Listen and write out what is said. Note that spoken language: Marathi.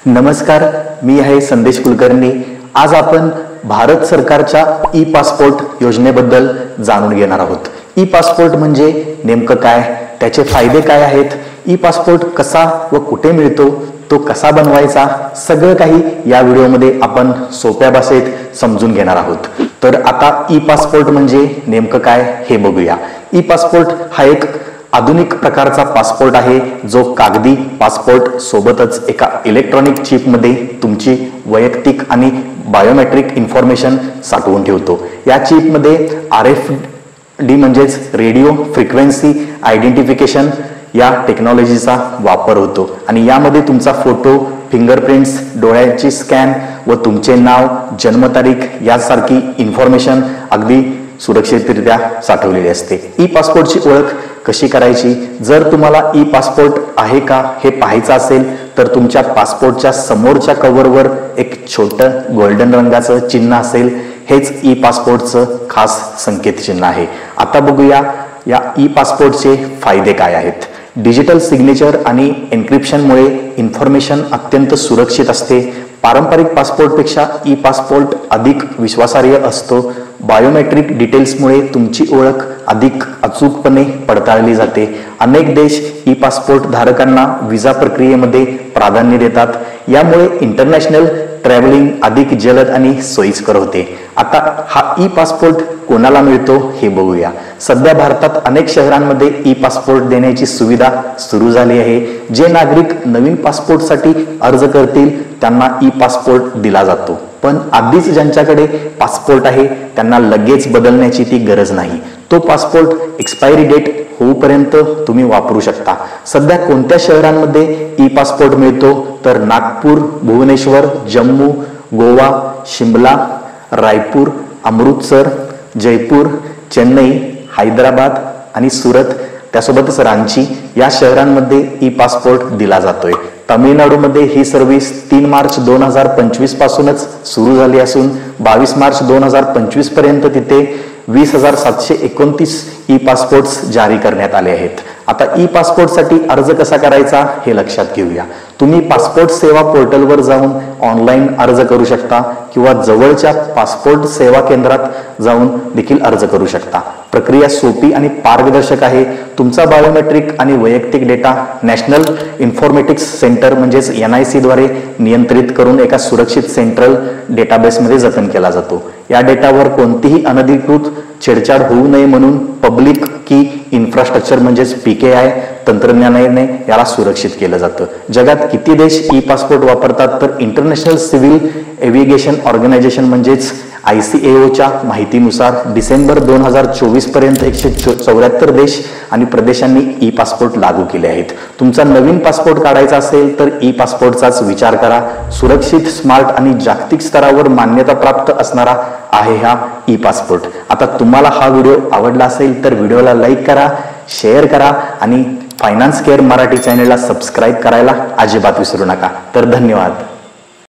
नमस्कार, मी आहे संदेश कुलकर्णी। आज आपण भारत सरकारच्या ई पासपोर्ट योजनेबद्दल जाणून घेणार आहोत। ई पासपोर्ट म्हणजे नेमकं काय, त्याचे फायदे काय आहेत, ई पासपोर्ट कसा व कुठे मिळतो, तो कसा बनवायचा, सगळं काही या व्हिडिओमध्ये आपण सोप्या भाषेत समजून घेणार आहोत। तर आता ई पासपोर्ट म्हणजे नेमकं काय हे बघूया। ई पासपोर्ट हा एक आधुनिक प्रकारचा पासपोर्ट आहे, जो कागदी पासपोर्ट सोबतच एका इलेक्ट्रॉनिक चिपमध्ये तुमची वैयक्तिक आणि बायोमेट्रिक इन्फॉर्मेशन साठवून ठेवतो। या चिपमध्ये RFID म्हणजेच रेडिओ फ्रिक्वेन्सी आयडेंटिफिकेशन या टेक्नॉलॉजीचा वापर होतो आणि यामध्ये तुमचा फोटो, फिंगरप्रिंट्स, डोळ्यांची स्कॅन व तुमचे नाव, जन्मतारीख यासारखी इन्फॉर्मेशन अगदी सुरक्षितरित्या साठवलेली असते। ई पासपोर्टची ओळख कशी करायची? जर तुम्हाला ई पासपोर्ट आहे का हे पाहायचं असेल तर तुमच्या पासपोर्टच्या समोरच्या कव्हरवर एक छोटं गोल्डन रंगाचं चिन्ह असेल, हेच ई पासपोर्टचं खास संकेत चिन्ह आहे। आता बघूया या ई पासपोर्टचे फायदे काय आहेत। डिजिटल सिग्नेचर आणि एन्क्रिप्शनमुळे इन्फॉर्मेशन अत्यंत सुरक्षित असते। पारंपरिक पासपोर्टपेक्षा ई पासपोर्ट अधिक विश्वासार्ह असतो। बायोमेट्रिक डिटेल्समुळे तुमची ओळख अधिक अचूकपणे पडताळली जाते। अनेक देश ई पासपोर्ट धारकांना व्हिसा प्रक्रियेमध्ये प्राधान्य देतात, यामुळे इंटरनॅशनल ट्रॅव्हलिंग अधिक जलद आणि सोयीस्कर होते। आता हा ई पासपोर्ट कोणाला मिळतो हे बघूया। सध्या भारतात अनेक शहरांमध्ये ई पासपोर्ट देण्याची सुविधा सुरू झाली आहे। जे नागरिक नवीन पासपोर्टसाठी अर्ज करतील त्यांना ई पासपोर्ट दिला जातो, पण आधीच ज्यांच्याकडे पासपोर्ट आहे त्यांना लगेच बदलण्याची ती गरज नाही। तो पासपोर्ट एक्सपायरी डेट होईपर्यंत तुम्ही वापरू शकता। सध्या कोणत्या शहरांमध्ये ई पासपोर्ट मिळतो तर नागपूर, भुवनेश्वर, जम्मू, गोवा, शिमला, रायपूर, अमृतसर, जयपूर, चेन्नई, हैदराबाद आणि सुरत, त्यासोबतच रांची या शहरांमध्ये ई पासपोर्ट दिला जातोय। तामिळनाडूमध्ये ही सर्व्हिस 3 मार्च 2025 पासूनच सुरू झाली असून 22 मार्च 2025 पर्यंत तिथे 20,729 ई पासपोर्ट्स जारी करण्यात आले आहेत। आता ई पासपोर्टसाठी अर्ज कसा करायचा हे लक्षात घेऊया। तुम्ही पासपोर्ट सेवा पोर्टलवर जाऊन ऑनलाईन अर्ज करू शकता किंवा जवळच्या पासपोर्ट सेवा केंद्रात जाऊन देखील अर्ज करू शकता। प्रक्रिया सोपी आणि पारदर्शक आहे। तुमचा बायोमेट्रिक आणि वैयक्तिक डेटा नॅशनल इन्फॉर्मेटिक्स सेंटर म्हणजेच NIC द्वारे नियंत्रित करून एका सुरक्षित सेंट्रल डेटाबेसमध्ये जतन केला जातो। या डेटावर कोणतीही अनधिकृत छेडछाड होऊ नये म्हणून पब्लिक की इन्फ्रास्ट्रक्चर म्हणजेच PKI तंत्रज्ञानाने याला सुरक्षित केलं जातं। जगात किती देश ई पासपोर्ट वापरतात तर इंटरनॅशनल सिव्हिल एव्हिएशन ऑर्गनायझेशन म्हणजेच ICAOच्या माहितीनुसार डिसेंबर 2024 पर्यंत 174 देश आणि प्रदेशांनी ई पासपोर्ट लागू केले आहेत। तुमचा नवीन पासपोर्ट काढायचा असेल तर ई पासपोर्टचाच विचार करा। सुरक्षित, स्मार्ट आणि जागतिक स्तरावर मान्यता प्राप्त असणारा आहे हा ई पासपोर्ट। आता तुम्हाला हा व्हिडिओ आवडला असेल तर व्हिडिओला लाईक करा, शेअर करा आणि फायनान्स केअर मराठी चॅनलला सबस्क्राईब करायला अजिबात विसरू नका। तर धन्यवाद।